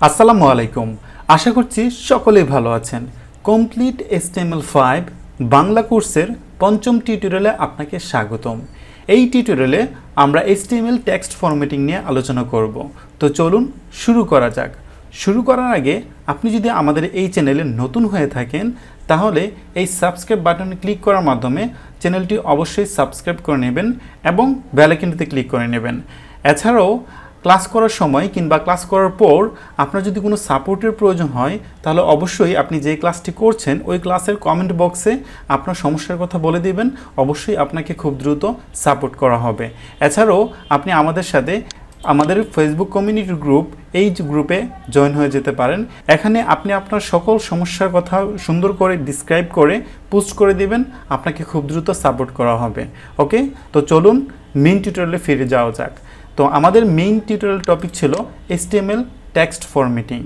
আসসালামু আলাইকুম। আশা করছি সকলেই ভালো আছেন। কমপ্লিট HTML5 বাংলা কোর্সের পঞ্চম টিউটোরিয়ালে আপনাকে স্বাগতম। এই টিউটোরিয়ালে আমরা HTML টেক্সট ফরম্যাটিং নিয়ে আলোচনা করব। তো চলুন শুরু করা যাক। শুরু করার আগে আপনি যদি আমাদের এই চ্যানেলে নতুন হয়ে থাকেন তাহলে এই সাবস্ক্রাইব বাটনে ক্লিক করার মাধ্যমে চ্যানেলটি অবশ্যই সাবস্ক্রাইব করে নেবেন এবং বেল আইকনটিতে ক্লিক করে নেবেন। এছাড়াও ক্লাস করার সময় কিংবা ক্লাস করার পর আপনার যদি কোনো সাপোর্টের প্রয়োজন হয় তাহলে অবশ্যই আপনি যে ক্লাসটি করছেন ওই ক্লাসের কমেন্ট বক্সে আপনার সমস্যার কথা বলে দিবেন। অবশ্যই আপনাকে খুব দ্রুত সাপোর্ট করা হবে। এছাড়াও আপনি আমাদের সাথে আমাদের ফেসবুক কমিউনিটি গ্রুপ এই গ্রুপে জয়েন হয়ে যেতে পারেন। এখানে আপনি আপনার সকল সমস্যার কথা সুন্দর করে ডিসক্রাইব করে পোস্ট করে দিবেন, আপনাকে খুব দ্রুত সাপোর্ট করা হবে। ওকে, তো চলুন মেইন টিউটোরিয়ালে ফিরে যাওয়া যাক। তো আমাদের মেইন টিউটোরিয়াল টপিক ছিল HTML টেক্সট ফরম্যাটিং।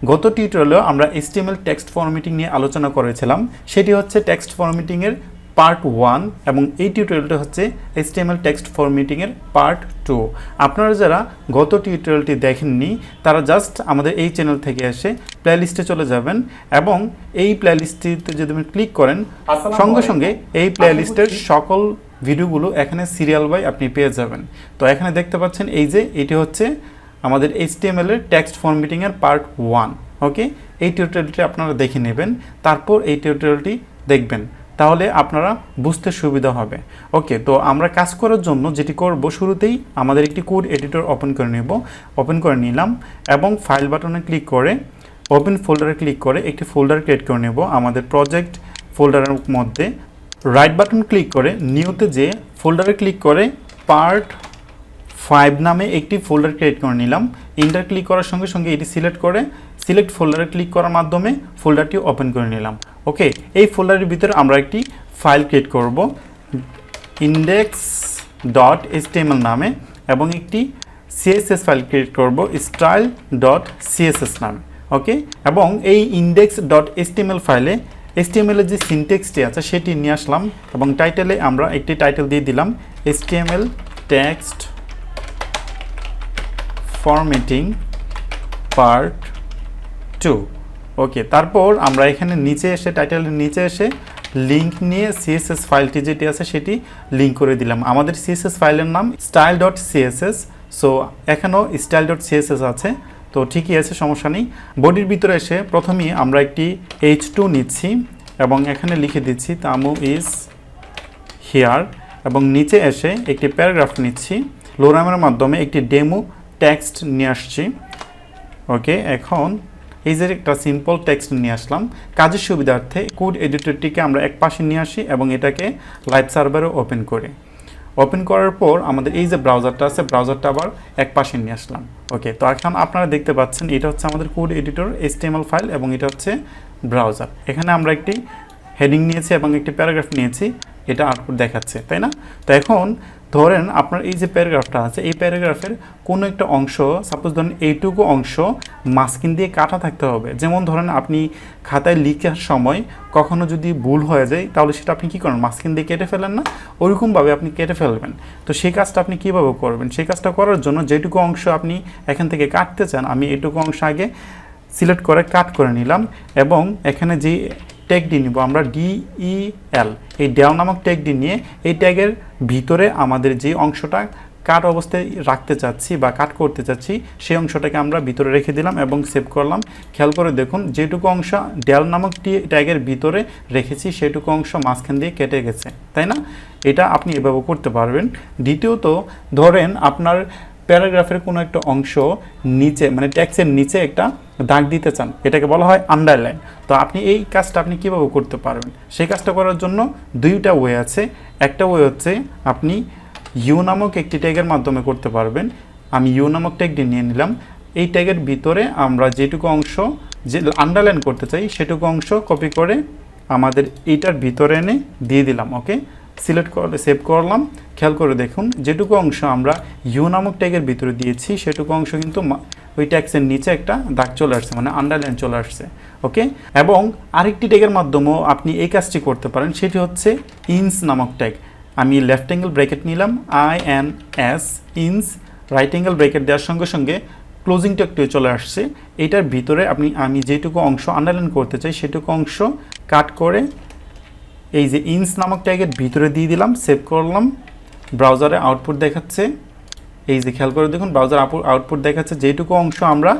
গত টিউটোরিয়ালেও আমরা HTML টেক্সট ফরম্যাটিং নিয়ে আলোচনা করেছিলাম। সেটি হচ্ছে টেক্সট ফরম্যাটিংয়ের পার্ট 1 এবং এই টিউটোরিয়ালটা হচ্ছে HTML টেক্সট ফরম্যাটিংয়ের পার্ট 2। আপনারা যারা গত টিউটোরিয়ালটি দেখেননি তারা জাস্ট আমাদের এই চ্যানেল থেকে এসে প্লেলিস্টে চলে যাবেন এবং এই প্লেলিস্টটিতে যদি আপনি ক্লিক করেন সঙ্গে সঙ্গে এই প্লেলিস্টের সকল ভিডিওগুলো এখানে সিরিয়াল বাই আপনি পেয়ে যাবেন। তো এখানে দেখতে পাচ্ছেন এই যে এটি হচ্ছে আমাদের HTML এর টেক্সট ফরম্যাটিংয়ের পার্ট 1। ওকে, এই টিউটোরিয়ালটি আপনারা দেখে নেবেন, তারপর এই টিউটোরিয়ালটি দেখবেন, তাহলে আপনারা বুঝতে সুবিধা হবে। ওকে, তো আমরা কাজ করার জন্য যেটি করব, শুরুতেই আমাদের একটি কোড এডিটর ওপেন করে নিলাম এবং ফাইল বাটনে ক্লিক করে ওপেন ফোল্ডারে ক্লিক করে একটি ফোল্ডার ক্রিয়েট করে নেব। আমাদের প্রজেক্ট ফোল্ডারের মধ্যে রাইট বাটন ক্লিক করে নিউতে যে ফোল্ডারে ক্লিক করে পার্ট 5 নামে একটি ফোল্ডার ক্রিয়েট করে নিলাম। ইন্টার ক্লিক করার সঙ্গে সঙ্গে এটি সিলেক্ট ফোল্ডারে ক্লিক করার মাধ্যমে ফোল্ডারটি ওপেন করে নিলাম। ওকে, এই ফোল্ডারের ভিতরে আমরা একটি ফাইল ক্রিয়েট করব index.html নামে এবং একটি CSS ফাইল ক্রিয়েট করব style.css নামে। ওকে, এবং এই index.html ফাইলে HTML এর যে সিনট্যাক্সটি আছে সেটি নিয়ে আসলাম এবং টাইটেলে আমরা একটি টাইটেল দিয়ে দিলাম HTML টেক্সট ফরম্যাটিং পার্ট 2। ওকে, তারপর আমরা এখানে নিচে এসে টাইটেলের নিচে এসে লিঙ্ক নিয়ে CSS ফাইলটি যেটি আছে সেটি লিঙ্ক করে দিলাম। আমাদের CSS ফাইলের নাম style.css। সো এখানেও style.css আছে, তো ঠিকই আছে, সমস্যা নেই। বডির ভিতরে এসে প্রথমেই আমরা একটি H2 নিচ্ছি এবং এখানে লিখে দিচ্ছি তামু ইজ হিয়ার এবং নিচে এসে একটি প্যারাগ্রাফ নিচ্ছি। লোরামের মাধ্যমে একটি ডেমো টেক্সট নিয়ে আসছি। ওকে, এখন এই যে একটা সিম্পল টেক্সট নিয়ে আসলাম। কাজের সুবিধার্থে কোড এডিটরটিকে আমরা এক পাশে নিয়ে আসি এবং এটাকে লাইভ সার্ভারে ওপেন করার পর আমাদের এই যে ব্রাউজারটা আছে ব্রাউজারটা আবার এক পাশে নিয়ে আসলাম। ওকে, তো এখন আপনারা দেখতে পাচ্ছেন এটা হচ্ছে আমাদের কোড এডিটর HTML ফাইল এবং এটা হচ্ছে ব্রাউজার। এখানে আমরা একটি হেডিং নিয়েছি এবং একটি প্যারাগ্রাফ নিয়েছি, এটা আউটপুট দেখাচ্ছে, তাই না? তো এখন ধরেন আপনার এই যে প্যারাগ্রাফটা আছে এই প্যারাগ্রাফের কোনো একটা অংশ, সাপোজ ধরেন এইটুকু অংশ মাঝখান দিয়ে কাটা থাকতে হবে। যেমন ধরেন আপনি খাতায় লিখার সময় কখনো যদি ভুল হয়ে যায় তাহলে সেটা আপনি কী করেন, মাঝখান দিয়ে কেটে ফেলেন না? ওইরকমভাবে আপনি কেটে ফেলবেন। তো সেই কাজটা আপনি কীভাবে করবেন? সেই কাজটা করার জন্য যেটুকু অংশ আপনি এখান থেকে কাটতে চান, আমি এইটুকু অংশ আগে সিলেক্ট করে কাট করে নিলাম এবং এখানে যে ট্যাগটি নিব আমরা DEL, এই ডেল নামক ট্যাগটি নিয়ে এই ট্যাগের ভিতরে আমাদের যে অংশটা কাট অবস্থায় রাখতে চাচ্ছি বা কাট করতে চাচ্ছি সেই অংশটাকে আমরা ভিতরে রেখে দিলাম এবং সেভ করলাম। খেয়াল করে দেখুন যেটুকু অংশ ডেল নামক ট্যাগের ভিতরে রেখেছি সেটুকু অংশ মাঝখান দিয়ে কেটে গেছে, তাই না? এটা আপনি এভাবে করতে পারবেন। দ্বিতীয়ত ধরেন আপনার প্যারাগ্রাফের কোনো একটা অংশ নিচে মানে টেক্সটের নিচে একটা দাগ দিতে চান, এটাকে বলা হয় আন্ডারলাইন। তো আপনি এই কাজটা আপনি কীভাবে করতে পারবেন? সেই কাজটা করার জন্য দুইটা ওয়ে আছে। একটা ওয়ে হচ্ছে আপনি ইউ নামক একটি ট্যাগের মাধ্যমে করতে পারবেন। আমি ইউ নামক ট্যাগটি নিয়ে নিলাম। এই ট্যাগের ভিতরে আমরা যেটুকু অংশ যে আন্ডারলাইন করতে চাই সেটুকু অংশ কপি করে আমাদের এইটার ভিতরে এনে দিয়ে দিলাম। ওকে, সিলেক্ট করে সেভ করলাম। খেয়াল করে দেখুন যেটুকু অংশ আমরা ইউ নামক ট্যাগের ভিতরে দিয়েছি সেটুকু অংশ কিন্তু ওই ট্যাক্সের নিচে একটা দাগ চলে আসছে, মানে আন্ডারলাইন চলে আসছে। ওকে, এবং আরেকটি ট্যাগের মাধ্যমেও আপনি এই কাজটি করতে পারেন, সেটি হচ্ছে ইন্স নামক ট্যাগ। আমি লেফট অ্যাঙ্গেল ব্র্যাকেট নিলাম INS ইন্স, রাইট অ্যাঙ্গেল ব্র্যাকেট দেওয়ার সঙ্গে সঙ্গে ক্লোজিং ট্যাগটি চলে আসছে। এটার ভিতরে আমি যেটুকু অংশ আন্ডারলাইন করতে চাই সেটুকু অংশ কাট করে এই যে ইন্স নামক ট্যাগের ভিতরে দিয়ে দিলাম, সেভ করলাম। ব্রাউজারে আউটপুট দেখাচ্ছে, এই যে খেয়াল করে দেখুন ব্রাউজার আউটপুট দেখাচ্ছে যেটুকু অংশ আমরা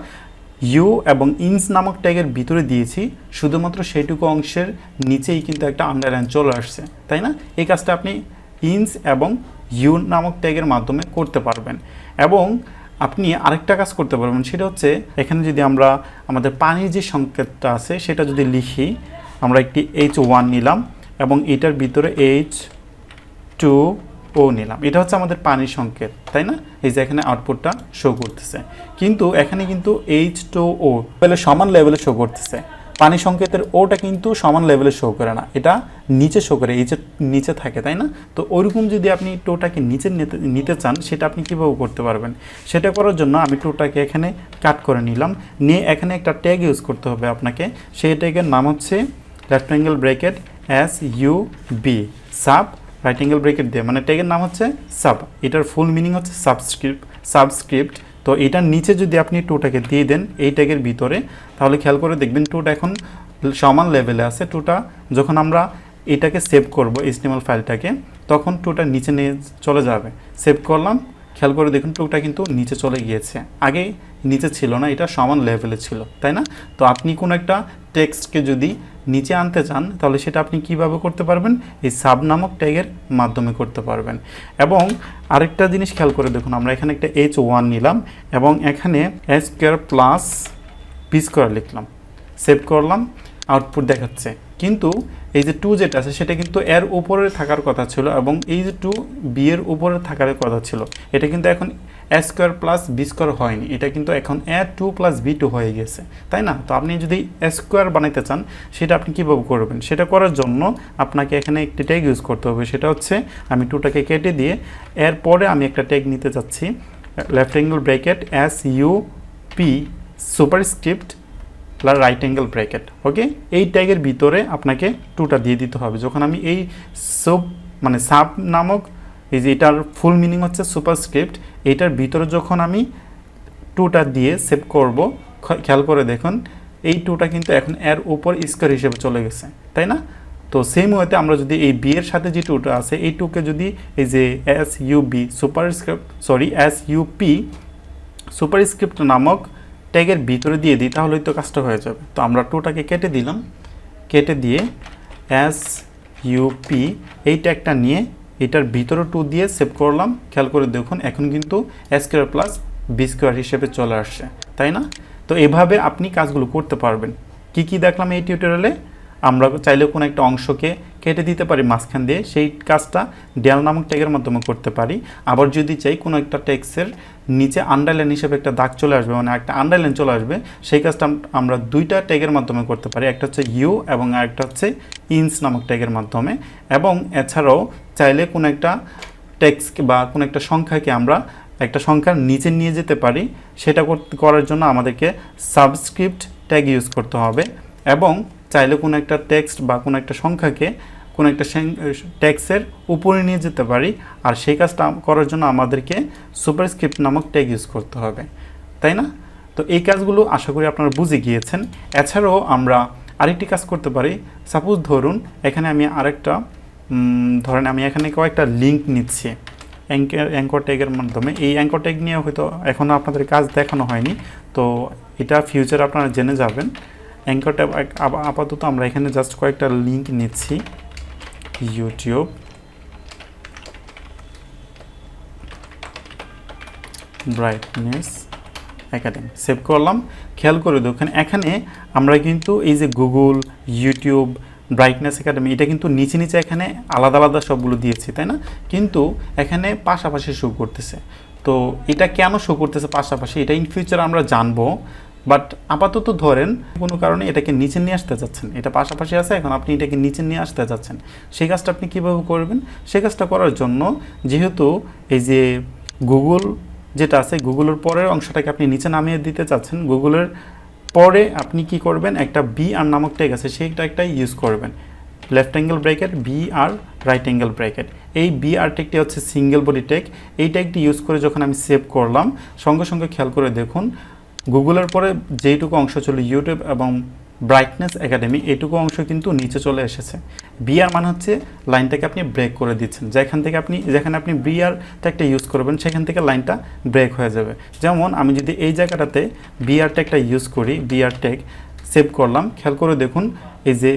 ইউ এবং ইন্স নামক ট্যাগের ভিতরে দিয়েছি শুধুমাত্র সেইটুকু অংশের নিচেই কিন্তু একটা আন্ডারলাইন চলে আসছে, তাই না? এই কাজটা আপনি ইন্স এবং ইউ নামক ট্যাগের মাধ্যমে করতে পারবেন। এবং আপনি আরেকটা কাজ করতে পারবেন, সেটা হচ্ছে এখানে যদি আমরা আমাদের পানির যে সংকেতটা আছে সেটা যদি লিখি, আমরা একটি H1 নিলাম এবং এটার ভিতরে H2O নিলাম, এটা হচ্ছে আমাদের পানির সংকেত, তাই না? এই যে এখানে আউটপুটটা শো করতেছে, কিন্তু এখানে কিন্তু H2O সমান লেভেলে শো করতেছে, পানি সংকেতের ওটা কিন্তু সমান লেভেলে শো করে না, এটা নিচে শো করে, এই যে নিচে থাকে, তাই না? তো ওইরকম যদি আপনি টোটাকে নিচে নিতে চান সেটা আপনি কীভাবে করতে পারবেন? সেটা করার জন্য আমি টোটাকে এখানে কাট করে নিলাম, নিয়ে এখানে একটা ট্যাগ ইউজ করতে হবে আপনাকে। সেই ট্যাগের নাম হচ্ছে left angle bracket SUB, sub right angle bracket দিয়ে, মানে ট্যাগের নাম হচ্ছে সাব, এটার ফুল মিনিং হচ্ছে সাবস্ক্রিপ্ট। তো এটার নিচে যদি আপনি টোটাকে দিয়ে দেন এই ট্যাগের ভিতরে, তাহলে খেয়াল করে দেখবেন টোটা এখন সমান লেভেলে আছে। টোটা যখন আমরা এটাকে সেভ করব HTML ফাইলটাকে, তখন টোটা নিচে নিয়ে চলে যাবে। সেভ করলাম, খেয়াল করে দেখুন টোটা কিন্তু নিচে চলে গিয়েছে, আগে নিচে ছিল না, এটা সমান লেভেলে ছিল, তাই না? তো আপনি কোনো একটা টেক্সটকে যদি নিচে আনতে চান তাহলে সেটা আপনি কিভাবে করতে পারবেন? এই সাব নামক ট্যাগের মাধ্যমে করতে পারবেন। এবং আরেকটা জিনিস খেয়াল করে দেখুন, আমরা এখানে একটা H1 নিলাম এবং এখানে A²+B² লিখলাম, সেভ করলাম, আউটপুট দেখাচ্ছে। কিন্তু এই যে 2 যেটা আছে সেটা কিন্তু এর উপরে থাকার কথা ছিল এবং এই যে 2 বি এর উপরে থাকার কথা ছিল, এটা কিন্তু এখন A²+B² হয়নি, এটা কিন্তু এখন A2+B2 হয়ে গেছে, তাই না? তো আপনি যদি A² বানাইতে চান সেটা আপনি কীভাবে করবেন? সেটা করার জন্য আপনাকে এখানে একটি ট্যাগ ইউজ করতে হবে, সেটা হচ্ছে আমি 2টাকে কেটে দিয়ে এরপরে আমি একটা ট্যাগ নিতে যাচ্ছি, left angle bracket SUP superscript right angle bracket, okay? এই ট্যাগের ভিতরে আপনাকে 2টা দিয়ে দিতে হবে। যখন আমি এই সাব নামক, এই যে এটার ফুল মিনিং হচ্ছে সুপারস্ক্রিপ্ট, এইটার ভিতরে যখন আমি 2টা দিয়ে সেভ করব, খেয়াল করে দেখুন এই 2টা কিন্তু এখন এর উপর স্কোয়ার হিসেবে চলে গেছে, তাই না? তো সেম ওয়েতে আমরা যদি এই বি এর সাথে যে 2টা আছে এই 2কে যদি এই যে SUP সুপারস্ক্রিপ্ট নামক ট্যাগের ভিতরে দিয়ে দিই, তাহলেই তো কাজটা হয়ে যাবে। তো আমরা 2টাকে কেটে দিলাম, কেটে দিয়ে SUP এই ট্যাগটা নিয়ে এটার ভিতরে 2 দিয়ে সেভ করলাম, খেয়াল করে দেখুন এখন কিন্তু A²+B² হিসেবে চলে আসছে, তাই না? তো এভাবে আপনি কাজগুলো করতে পারবেন। কি দেখলাম এই টিউটোরিয়ালে? আমরা চাইলে কোনো একটা অংশকে কেটে দিতে পারি মাঝখান দিয়ে, সেই কাজটা ডেল নামক ট্যাগের মাধ্যমে করতে পারি। আবার যদি চাই কোনো একটা টেক্সটের নিচে আন্ডারলাইন হিসেবে একটা দাগ চলে আসবে, মানে একটা আন্ডারলাইন চলে আসবে, সেই কাজটা আমরা 2টা ট্যাগের মাধ্যমে করতে পারি, একটা হচ্ছে ইউ এবং আরেকটা হচ্ছে ইন্স নামক ট্যাগের মাধ্যমে। এবং এছাড়াও চাইলে কোনো একটা টেক্সট বা কোনো একটা সংখ্যাকে আমরা একটা সংখ্যার নিচে নিয়ে যেতে পারি, সেটা করার জন্য আমাদেরকে সাবস্ক্রিপ্ট ট্যাগ ইউজ করতে হবে। এবং চাইলে কোনো একটা টেক্সট বা কোনো একটা সংখ্যাকে কোনো একটা টেক্সটের উপরে নিয়ে যেতে পারি, আর সেই কাজটা করার জন্য আমাদেরকে সুপারস্ক্রিপ্ট নামক ট্যাগ ইউজ করতে হবে, তাই না? তো এই কাজগুলো আশা করি আপনারা বুঝে গিয়েছেন। এছাড়াও আমরা আরেকটি কাজ করতে পারি। সাপোজ ধরুন এখানে আমি ধরেন আমি এখানে কয়েকটা লিঙ্ক নিচ্ছি অ্যাঙ্কর ট্যাগের মাধ্যমে। এই অ্যাঙ্কর ট্যাগ নিয়ে হয়তো এখনও আপনাদের কাজ দেখানো হয়নি, তো এটা ফিউচারে আপনারা জেনে যাবেন। অ্যাঙ্কর ট্যাগ আপাতত আমরা এখানে জাস্ট কয়েকটা লিঙ্ক নিচ্ছি, ইউটিউব, ব্রাইটনেস একাডেমি, সেভ করলাম। খেয়াল করে দেখুন এখানে আমরা কিন্তু এই যে গুগল, ইউটিউব, ব্রাইটনেস একাডেমি, এটা কিন্তু নিচে নিচে এখানে আলাদা আলাদা সবগুলো দিয়েছি, তাই না? কিন্তু এখানে পাশাপাশি শো করতেছে। তো এটা কেন শো করতেছে পাশাপাশি, এটা ইন ফিউচার আমরা জানবো। বাট আপাতত ধরেন কোনো কারণে এটাকে নিচে নিয়ে আসতে যাচ্ছেন, এটা পাশাপাশি আছে, এখন আপনি এটাকে নিচে নিয়ে আসতে যাচ্ছেন, সেই কাজটা আপনি কীভাবে করবেন? সেই কাজটা করার জন্য যেহেতু এই যে গুগল যেটা আছে, গুগলের পরের অংশটাকে আপনি নিচে নামিয়ে দিতে চাচ্ছেন, গুগলের পরে আপনি কি করবেন, একটা BR নামক ট্যাগ আছে, সেই ট্যাগটাই ইউজ করবেন, left angle bracket BR right angle bracket. এই বিআর ট্যাগটি হচ্ছে সিঙ্গেল বডি ট্যাগ। এই ট্যাগটি ইউজ করে যখন আমি সেভ করলাম সঙ্গে সঙ্গে খেয়াল করে দেখুন গুগলের পরে যেইটুকু অংশ ছিল ইউটিউব এবং ব্রাইটনেস একাডেমি এইটুকু অংশ কিন্তু নিচে চলে এসেছে। বিআর মানে হচ্ছে লাইনটাকে আপনি ব্রেক করে দিচ্ছেন, যেখানে আপনি বিআর ট্যাগটা ইউজ করবেন সেখান থেকে লাইনটা ব্রেক হয়ে যাবে। যেমন আমি যদি এই জায়গাটাতে বিআর ট্যাগটা ইউজ করি, বিআর ট্যাগ সেভ করলাম, খেয়াল করে দেখুন এই যে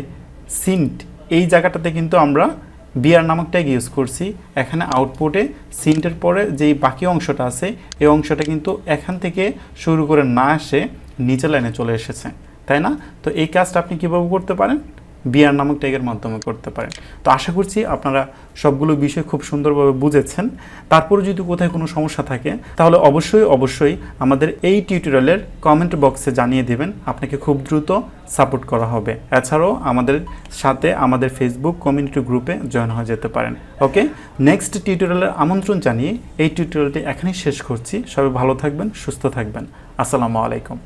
সিন্ট এই জায়গাটাতে কিন্তু আমরা বিআর নামক ট্যাগ ইউজ করছি। এখানে আউটপুটে সিন্টের পরে যেই বাকি অংশটা আছে এই অংশটা কিন্তু এখান থেকে শুরু করে না এসে নিচে লাইনে চলে এসেছে, তাই না? তো এই কাজটা আপনি কীভাবে করতে পারেন? বিআর নামক ট্যাগের মাধ্যমে করতে পারেন। তো আশা করছি আপনারা সবগুলো বিষয় খুব সুন্দরভাবে বুঝেছেন। তারপরে যদি কোথায় কোনো সমস্যা থাকে তাহলে অবশ্যই আমাদের এই টিউটোরিয়ালের কমেন্ট বক্সে জানিয়ে দেবেন, আপনাকে খুব দ্রুত সাপোর্ট করা হবে। এছাড়াও আমাদের সাথে আমাদের ফেসবুক কমিউনিটি গ্রুপে জয়েন হয়ে যেতে পারেন। ওকে, নেক্সট টিউটোরিয়ালের আমন্ত্রণ জানিয়ে এই টিউটোরিয়ালটি এখানেই শেষ করছি। সবাই ভালো থাকবেন, সুস্থ থাকবেন। আসসালামু আলাইকুম।